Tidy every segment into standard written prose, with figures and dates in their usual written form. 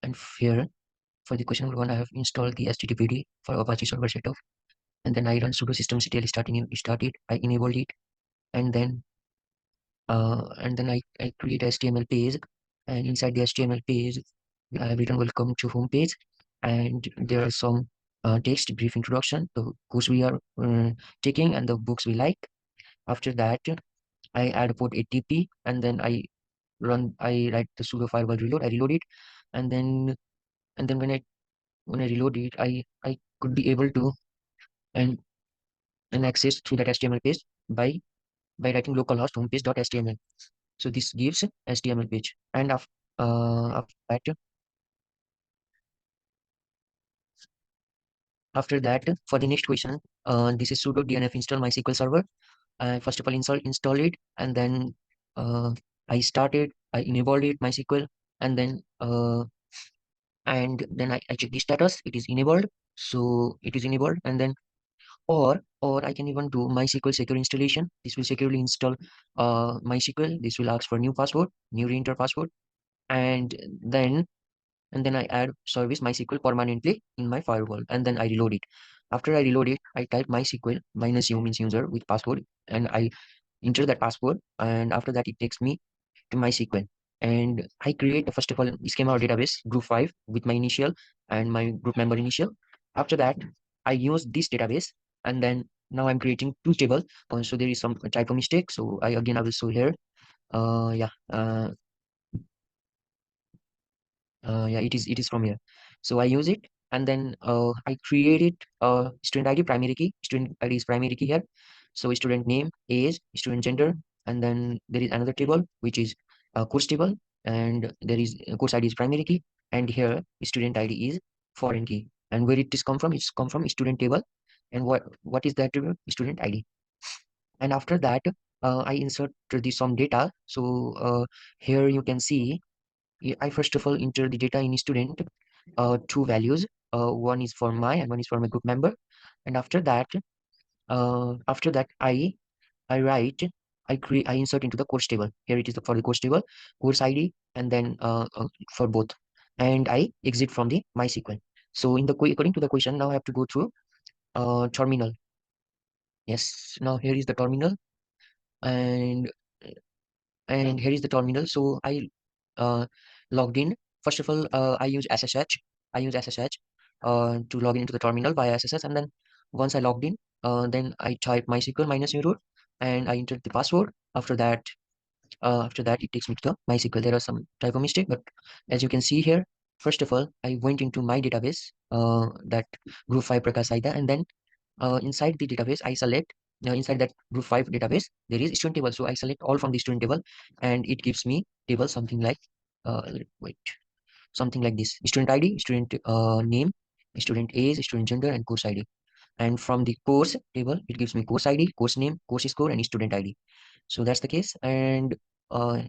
And here for the question number 1, I have installed the HTTPD for Apache server setup, and then I run sudo systemctl started. I enabled it, and then I create HTML page, and inside the HTML page I have written welcome to home page, and there are some text brief introduction, the course we are taking and the books we like. After that, I add port ATP, and then I write the sudo firewall reload. I reload it, and then when I reload it, I could be able to and access through that HTML page by writing localhost homepage.html. So this gives HTML page, and after that, for the next question, this is sudo dnf install MySQL server. I first of all install it, and then I enabled it MySQL, and then I check the status. It is enabled, so it is enabled, and then or I can even do MySQL secure installation. This will securely install MySQL. This will ask for new password, new reenter password, and then I add service MySQL permanently in my firewall, and then I reload it. After I reload it, I type MySQL minus u means user with password, and I enter that password, and after that it takes me to MySQL. And I create first of all schema or database group 5 with my initial and my group member initial. After that, I use this database, and then now I'm creating two tables. So there is some typo mistake. So I will show here. Yeah. Yeah, it is from here. So I use it, and then I created student ID primary key. Student ID is primary key here. So student name, age, student gender, and then there is another table which is course table, and there is course ID is primary key, and here student ID is foreign key. And where it is come from? It's come from student table, and what is that table? Student ID. And after that, I insert the some data. So here you can see I first of all enter the data in student, two values. One is for my and one is for my group member. And after that, I write, I insert into the course table. Here it is for the course table, course ID, and then for both. And I exit from the MySQL. So according to the question, now I have to go through terminal. Yes, now here is the terminal, and here is the terminal. So I uh, logged in. First of all, I use SSH. I use SSH to log in into the terminal via SSH, and then once I logged in, then I type MySQL minus new root, and I entered the password. After that, it takes me to the MySQL. There are some typo mistake, but as you can see here, first of all, I went into my database, that group 5 Prakash Saida, and then inside the database I select, inside that group 5 database there is student table, so I select all from the student table, and it gives me table something like wait, something like this: student ID, student name, student age, student gender, and course ID. And from the course table it gives me course ID, course name, course score, and student ID. So that's the case. And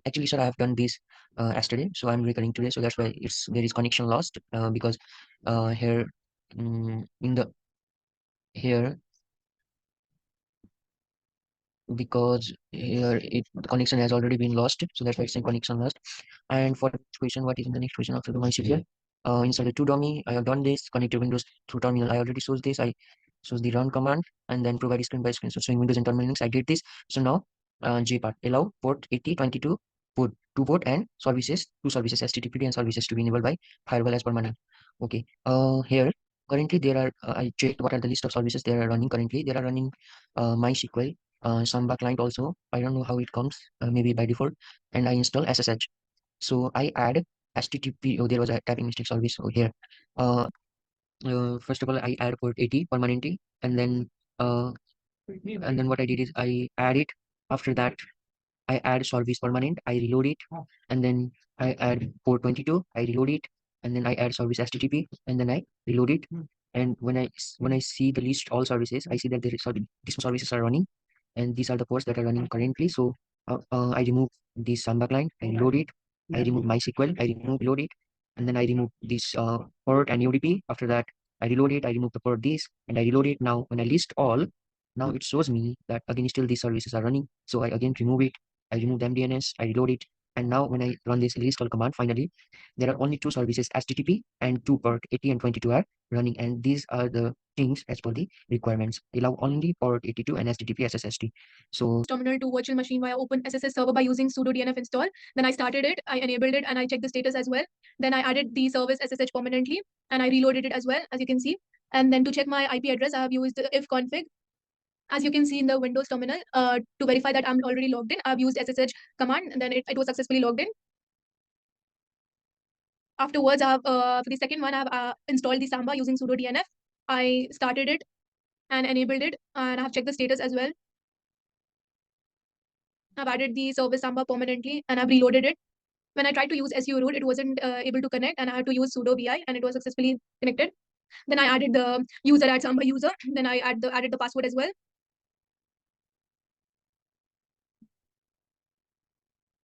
actually, sir, I have done this yesterday, so I'm recurring today, so that's why there is connection lost, because here, in the here because here the connection has already been lost, so that's why it's in connection lost. And for the next question, what is in the next question after the MySQL? Inside the two dummy, I have done this. Connect your Windows through terminal. I already shows this. I shows the run command, and then provide screen by screen. So showing Windows and terminal links. I did this. So now J part allow port 8022 port two port and services, two services HTTPD and services to be enabled by firewall as permanent. Okay. Here currently there are I checked what are the list of services they are running currently. They are running MySQL, Samba client also. I don't know how it comes, maybe by default. And I install SSH. So I add HTTP. Oh, there was a typing mistake service over here. Uh, First of all, I add port 80 permanently, uh, and then what I did is I add it. After that, I add service permanent. I reload it, and then I add port 22. I reload it, and then I add service HTTP, and then I reload it. And when I see the list all services, I see that these services are running, and these are the ports that are running currently. So I remove this Samba client, I load it, I remove MySQL, I remove load it, and then I remove this port and UDP. After that, I reload it, I remove the port this, and I reload it. Now when I list all, now it shows me that again still these services are running. So I again remove it, I remove the MDNS, I reload it, And now when I run this reinstall command, finally, there are only two services, HTTP and two port 80 and 22 are running. And these are the things as per the requirements. Allow only port 82 and HTTP SSH. So terminal to virtual machine via open SSH server by using sudo dnf install. Then I started it, I enabled it, and I checked the status as well. Then I added the service SSH permanently, and I reloaded it as well, as you can see. And then to check my IP address, I have used ifconfig. As you can see in the Windows terminal, to verify that I'm already logged in, I've used SSH command, and then it was successfully logged in. Afterwards, for the second one, I've installed the Samba using sudo dnf. I started it and enabled it, and I've checked the status as well. I've added the service Samba permanently, and I've reloaded it. When I tried to use SU root, it wasn't able to connect, and I had to use sudo vi, and it was successfully connected. Then I added the user at Samba user. Then I added the password as well.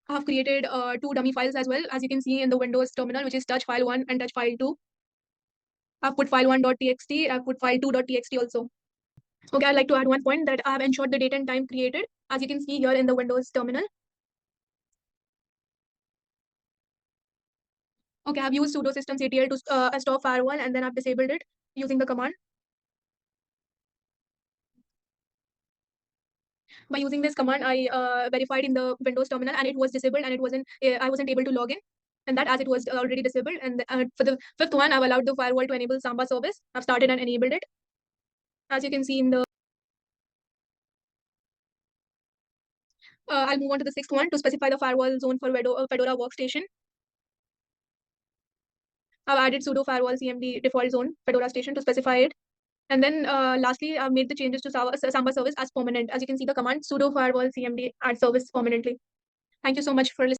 I have created two dummy files as well, as you can see in the Windows terminal, which is touch file 1 and touch file 2. I've put file1.txt, I've put file2.txt also. Okay, I'd like to add one point that I've ensured the date and time created, as you can see here in the Windows terminal. Okay, I've used sudo systemctl to stop firewall, and then I've disabled it using the command. By using this command, I verified in the Windows terminal, and it was disabled, and I wasn't able to log in, and that as it was already disabled. And for the fifth one, I've allowed the firewall to enable Samba service. I've started and enabled it, as you can see in the. I'll move on to the sixth one to specify the firewall zone for Fedora workstation. I've added sudo firewall cmd default zone Fedora station to specify it. And then lastly, I've made the changes to Samba service as permanent. As you can see, the command sudo firewall cmd add service permanently. Thank you so much for listening.